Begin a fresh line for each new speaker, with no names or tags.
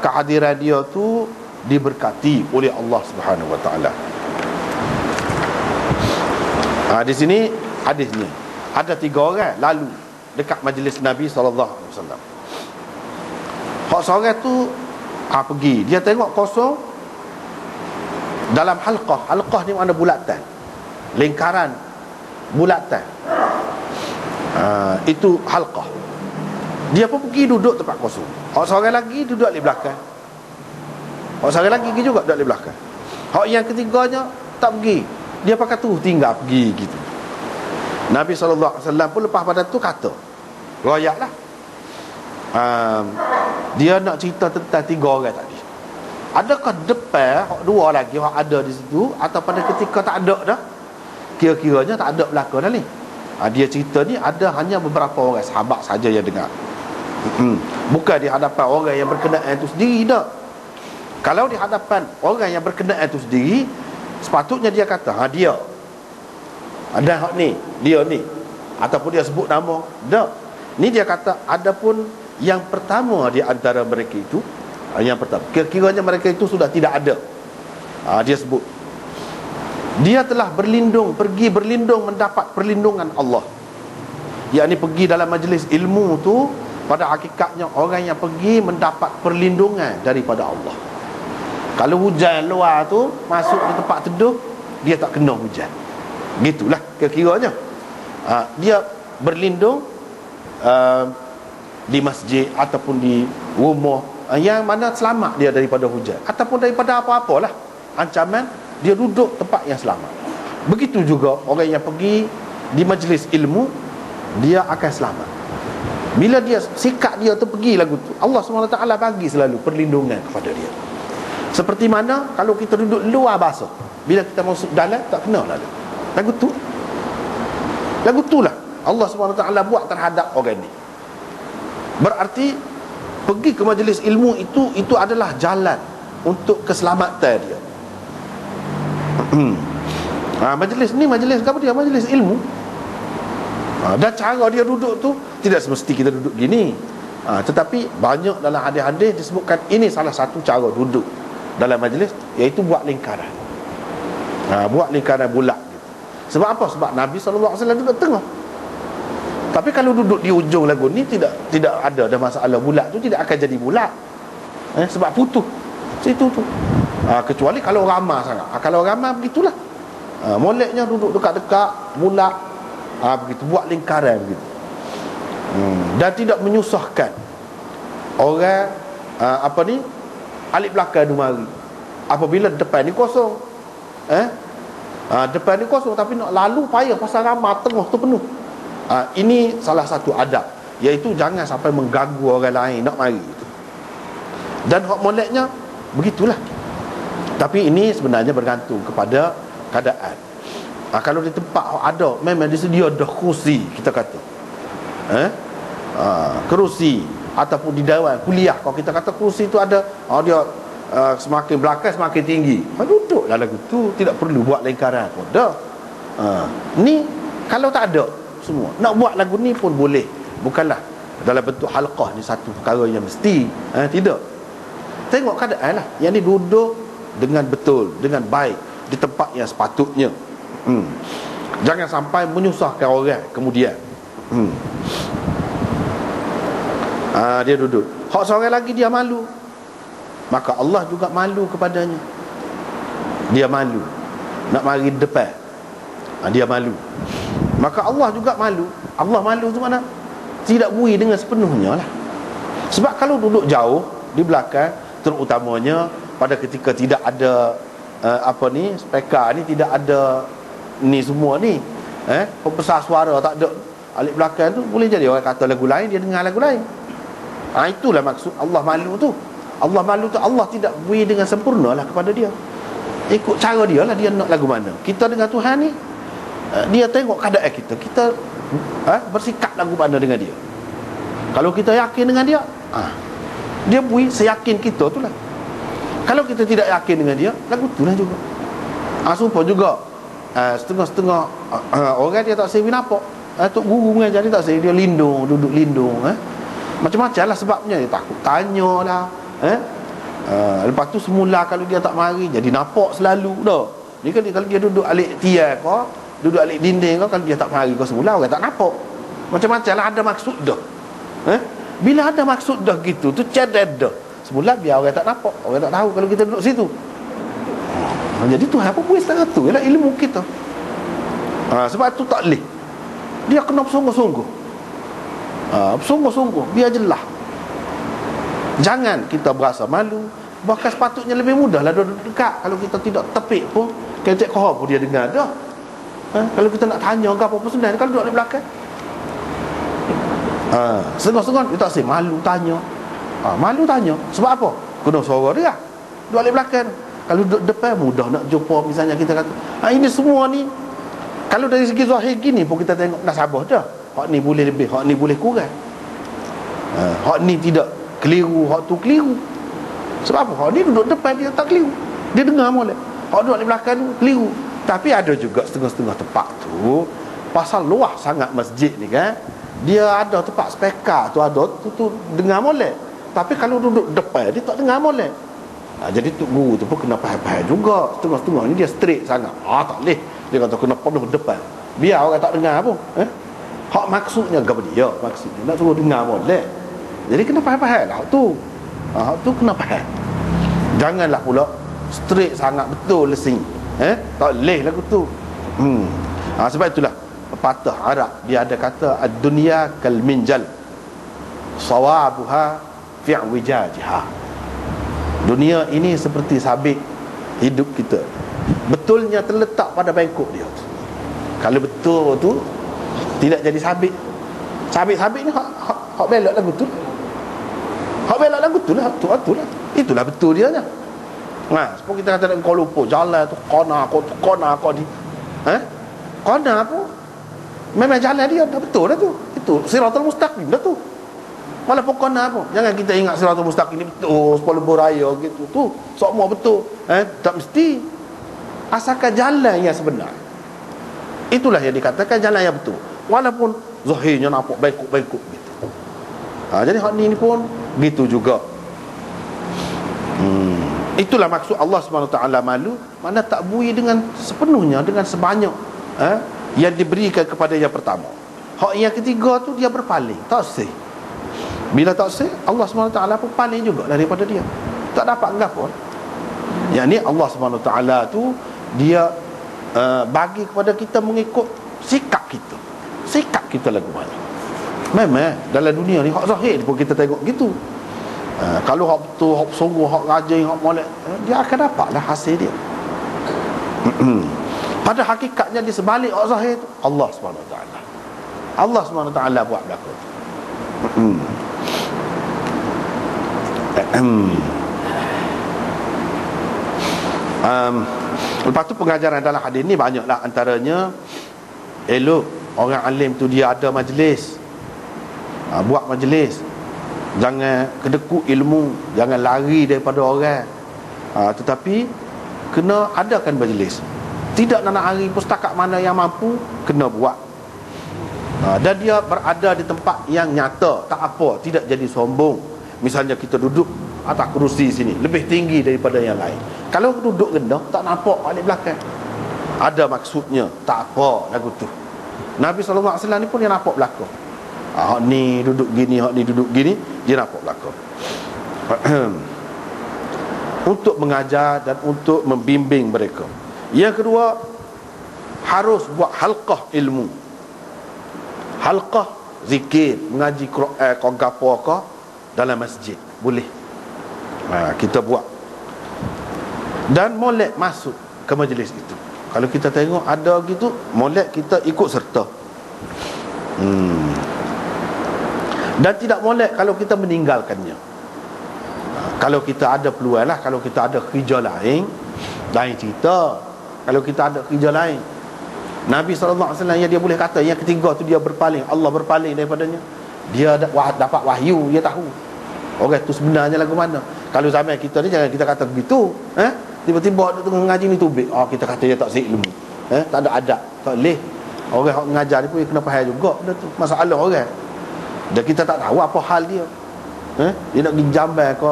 kehadiran dia tu diberkati oleh Allah Subhanahu wa taala. Di sini hadis ni ada 3 orang lalu dekat majlis Nabi sallallahu alaihi wasallam. Hak seorang tu pergi, dia tengok kosong dalam halqah. Halqah ni mana bulatan, lingkaran bulatan. Itu halqah. Dia pun pergi duduk tempat kosong. Hak seorang lagi duduk di belakang. Hak seorang lagi pergi juga duduk di belakang. Hak yang ketiganya tak pergi. Dia pakai tu tinggal pergi gitu. Nabi SAW pun lepas pada tu kata, royaklah. Dia nak cerita tentang 3 orang tadi. Adakah depan hak 2 lagi hak ada di situ, atau pada ketika tak ada dah, kira-kiranya tak ada belaka dah ni. Dia cerita ni ada hanya beberapa orang sahabat saja yang dengar. Bukan di hadapan orang yang berkenaan itu sendiri dah. Kalau di hadapan orang yang berkenaan itu sendiri, sepatutnya dia kata, dia ada hak ni, dia ni, ataupun dia sebut nama dah. Ni dia kata adapun yang pertama di antara mereka itu, yang pertama, kira-kiranya mereka itu sudah tidak ada. Dia sebut dia telah pergi berlindung mendapat perlindungan Allah. Yakni pergi dalam majlis ilmu tu, pada hakikatnya orang yang pergi mendapat perlindungan daripada Allah. Kalau hujan luar tu, masuk di tempat teduh, dia tak kena hujan. Gitulah kira-kiranya. Dia berlindung di masjid ataupun di rumah yang mana selamat dia daripada hujan ataupun daripada apa-apalah ancaman. Dia duduk tempat yang selamat. Begitu juga orang yang pergi di majlis ilmu, dia akan selamat. Bila dia sikap dia tu pergi lagu tu, Allah SWT bagi selalu perlindungan kepada dia. Seperti mana kalau kita duduk luar basah, bila kita masuk dalam tak kena lagu tu. Lagu tu lah Allah SWT buat terhadap orang ni. Berarti pergi ke majlis ilmu itu adalah jalan untuk keselamatan dia. Majlis ni majlis apa dia? Majlis ilmu. Dan cara dia duduk tu tidak semesti kita duduk gini. Tetapi banyak dalam hadis-hadis disebutkan ini salah satu cara duduk dalam majlis, iaitu buat lingkaran. Buat lingkaran bulat gitu. Sebab apa? Sebab Nabi SAW duduk tengah. Tapi kalau duduk di ujung lagu ni tidak ada masalah, bulat tu tidak akan jadi bulat. Sebab putus situ tu. Kecuali kalau ramah sangat. Kalau ramah begitulah. Moleknya duduk dekat-dekat bulat, begitu, buat lingkaran begitu. Dan tidak menyusahkan orang alik belakang tu mari. Apabila depan ni kosong, depan ni kosong tapi nak lalu payah pasal ramah, tengah tu penuh. Ini salah satu adab, iaitu jangan sampai mengganggu orang lain nak mari itu. Dan hak moleknya begitulah. Tapi ini sebenarnya bergantung kepada keadaan. Kalau di tempat ada, memang disedia dah kerusi, kita kata kerusi, ataupun di dewan kuliah, kalau kita kata kerusi tu ada, dia semakin belakang semakin tinggi, duduklah lagu tu, tidak perlu buat lingkaran pun dah. Ni kalau tak ada semua, nak buat lagu ni pun boleh. Bukanlah dalam bentuk halqah ni satu perkara yang mesti, tidak. Tengok keadaan lah. Yang ni duduk dengan betul, dengan baik, di tempat yang sepatutnya. Jangan sampai menyusahkan orang kemudian. Dia duduk. Hak seorang lagi dia malu, maka Allah juga malu kepadanya. Dia malu nak mari depan, dia malu, maka Allah juga malu. Allah malu tu mana? Tidak bui dengan sepenuhnya lah. Sebab kalau duduk jauh di belakang, terutamanya pada ketika tidak ada speaker ni, tidak ada ni semua ni, pembesar suara tak ada, alik belakang tu boleh jadi orang kata lagu lain, dia dengar lagu lain. Itulah maksud Allah malu tu. Allah malu tu, Allah tidak beri dengan sempurna lah kepada dia. Ikut cara dia lah, dia nak lagu mana. Kita dengan Tuhan ni, dia tengok keadaan kita, kita bersikap lagu mana dengan dia. Kalau kita yakin dengan dia, dia beri seyakin kita tu lah. Kalau kita tidak yakin dengan dia, lagu tu lah juga. Sumpah juga, setengah-setengah orang dia tak sewi nampak. Tok guru mengajar dia tak sewi, dia lindung, duduk lindung, macam-macam lah sebabnya. Dia takut tanya lah, Lepas tu semula kalau dia tak mari jadi nampak selalu dah. Ni kan kalau dia duduk alik tiar kau, duduk alik dinding kau, kalau dia tak mari kau semula orang tak nampak. Macam-macam lah, ada maksud dah. Bila ada maksud dah gitu tu cadad dah. Semula biar orang tak nampak, orang tak tahu kalau kita duduk situ. Jadi Tuhan apa buat setengah tu ialah ilmu kita. Sebab tu tak boleh. Dia kena bersungguh-sungguh. Bersungguh-sungguh biar jelas. Jangan kita berasa malu. Bahkan sepatutnya lebih mudah lah duduk dekat. Kalau kita tidak tepik pun, kecek kau pun dia dengar dah. Kalau kita nak tanya ke apa-apa senang. Kalau duduk di belakang, setengah-setengah dia tak say malu tanya. Malu tanya. Sebab apa? Kena suara dia. Duduk di belakang. Kalau duduk depan mudah nak jumpa. Misalnya kita kata ini semua ni, kalau dari segi zahir gini pun kita tengok dah sabar dah. Hak ni boleh lebih, hak ni boleh kurang. Hak ni tidak keliru, hak tu keliru. Sebab apa? Hak ni duduk depan dia tak keliru, dia dengar molek. Hak duduk di belakang tu keliru. Tapi ada juga setengah-setengah tempat tu, pasal luas sangat masjid ni kan, dia ada tempat speaker tu ada tu dengar molek. Tapi kalau duduk depan dia tak dengar molek. Jadi tu guru tu pun kena faham-faham juga. Setengah-setengah ni dia straight sangat. Tak boleh. Dia kata kena penuh depan. Biar orang tak dengar pun. Hak maksudnya kepada dia, maksudnya nak suruh dengar molek. Jadi kena faham-faham lah hak tu. Hak tu kena faham. Janganlah pula straight sangat betul lesing. Tak boleh lagu tu. Sebab itulah pepatah Arab dia ada kata ad-dunya kal minjal sawabuha fi wijajiha. Dunia ini seperti sabit hidup kita, betulnya terletak pada bengkok dia. Kalau betul tu tidak jadi sabit. Sabit-sabit ni hak belok lagu tu. Hak belok lagu tu lah, tu lah. Itulah betul dia nya. Sebab kita kata kau lupa jalan tu kona kau ni. Kona apa? Memang jalan dia dah betul dah tu. Itu siratal mustaqim dah tu. Walaupun kona apa, jangan kita ingat siratal mustaqim ni betul, sepuluh raya gitu tu semua betul. Tak mesti. Asalkan jalan yang sebenar, itulah yang dikatakan jalan yang betul. Walaupun zahirnya nampak bengkok-bengkok gitu. Jadi hak ni pun gitu juga. Itulah maksud Allah SWT malu, mana tak bui dengan sepenuhnya, dengan sebanyak yang diberikan kepada yang pertama. Hak yang ketiga tu dia berpaling, tak sih. Bila tak sih, Allah SWT pun paling juga daripada dia. Tak dapat apa. Yang ni Allah SWT tu dia bagi kepada kita mengikut sikap kita. Sikap kita lagu mana. Memang dalam dunia ni hak zahir pun kita tengok gitu. Kalau hak betul, hak sungguh, hak rajin, hak molek, dia akan dapatlah hasil dia. Pada hakikatnya di sebalik hak zahir tu Allah SWT. Allah SWT buat berlaku. Lepas tu pengajaran dalam hadis ni banyaklah, antaranya elok orang alim tu dia ada majlis, buat majlis, jangan kedekut ilmu, jangan lari daripada orang, tetapi kena adakan majlis. Tidak nak lari pustakat mana yang mampu, kena buat. Dan dia berada di tempat yang nyata, tak apa, tidak jadi sombong. Misalnya kita duduk atas kerusi sini, lebih tinggi daripada yang lain. Kalau duduk rendah, tak nampak balik belakang, ada maksudnya, tak apa lagu tu. Nabi SAW ni pun dia nampak belakang. Hak ni duduk gini, hak ni duduk gini, dia nampak belakang. Untuk mengajar dan untuk membimbing mereka. Yang kedua, harus buat halqah ilmu. Halqah zikir, mengaji Quran kau gapo kau dalam masjid boleh. Kita buat. Dan molek masuk ke majlis itu. Kalau kita tengok ada gitu, molek kita ikut serta. Dan tidak molek kalau kita meninggalkannya. Kalau kita ada peluang lah, kalau kita ada kerja lain cerita. Kalau kita ada kerja lain, Nabi SAW yang dia boleh kata, yang ketiga tu dia berpaling, Allah berpaling daripadanya. Dia dapat wahyu, dia tahu orang tu sebenarnya lagu mana. Kalau zaman kita ni jangan kita kata begitu. Tiba-tiba dia tengah ngaji ni tubik, kita kata dia tak ilmu, tak ada adab. Tak boleh. Orang yang mengajar ni pun kena faham juga benda tu, masalah orang. Dan kita tak tahu apa hal dia. Dia nak pergi jamban ke,